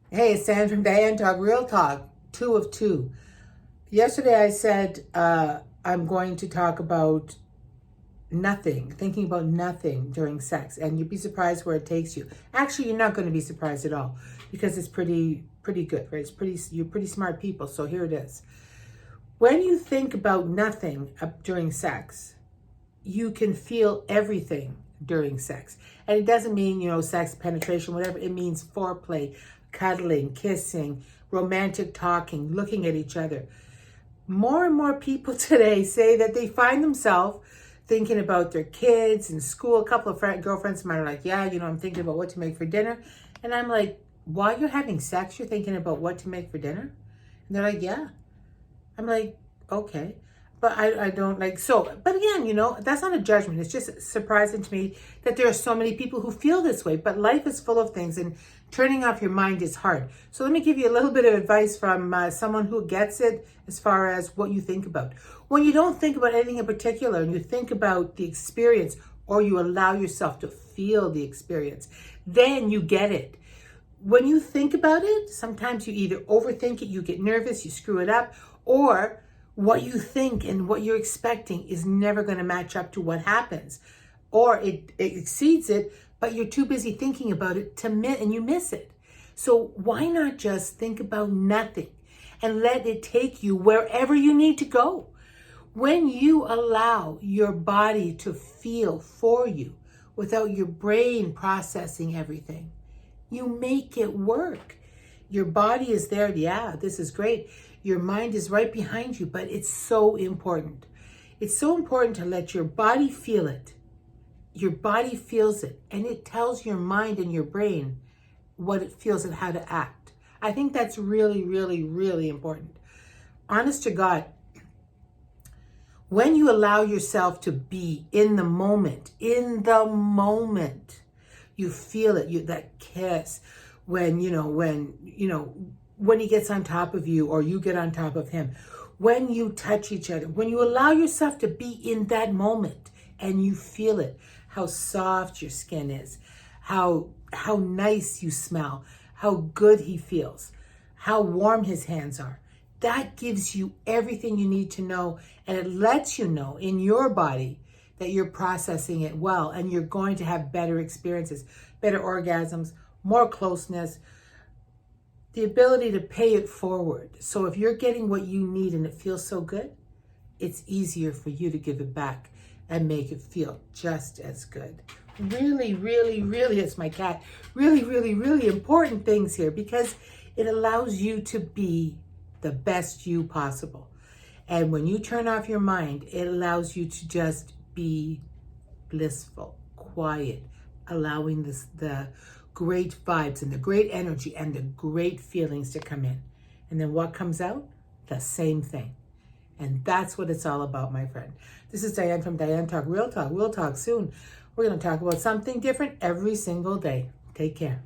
Hey, it's Sand from Diane Talk, Real Talk, 2 of 2. Yesterday I said I'm going to talk about nothing, thinking about nothing during sex, and you'd be surprised where it takes you. Actually, you're not going to be surprised at all because it's pretty good, right? You're pretty smart people, so here it is. When you think about nothing during sex, you can feel everything during sex. And it doesn't mean, sex, penetration, whatever. It means foreplay, cuddling, kissing, romantic talking, looking at each other. More and more people today say that they find themselves thinking about their kids in school. A couple of girlfriends of mine are like, yeah, I'm thinking about what to make for dinner. And I'm like, while you're having sex, you're thinking about what to make for dinner? And they're like, yeah. I'm like, okay. But I don't like, so, but again, that's not a judgment. It's just surprising to me that there are so many people who feel this way, but life is full of things and turning off your mind is hard. So let me give you a little bit of advice from someone who gets it as far as what you think about. When you don't think about anything in particular and you think about the experience or you allow yourself to feel the experience, then you get it. When you think about it, sometimes you either overthink it, you get nervous, you screw it up, or what you think and what you're expecting is never going to match up to what happens. Or it exceeds it, but you're too busy thinking about it and you miss it. So why not just think about nothing and let it take you wherever you need to go? When you allow your body to feel for you without your brain processing everything, you make it work. Your body is there. Yeah, this is great. Your mind is right behind you, but it's so important. It's so important to let your body feel it. Your body feels it, and it tells your mind and your brain what it feels and how to act. I think that's really, really, really important. Honest to God, when you allow yourself to be in the moment, you feel it, that kiss, when he gets on top of you or you get on top of him, when you touch each other, when you allow yourself to be in that moment and you feel it, how soft your skin is, how nice you smell, how good he feels, how warm his hands are. That gives you everything you need to know, and it lets you know in your body that you're processing it well and you're going to have better experiences, better orgasms, more closeness, the ability to pay it forward. So if you're getting what you need and it feels so good, it's easier for you to give it back and make it feel just as good. Really, really, really, it's my cat. Really, really, really important things here because it allows you to be the best you possible. And when you turn off your mind, it allows you to just be blissful, quiet, allowing the great vibes and the great energy and the great feelings to come in. And then what comes out? The same thing. And that's what it's all about, my friend. This is Diane from Diane Talk, Real Talk. We'll talk soon. We're going to talk about something different every single day. Take care.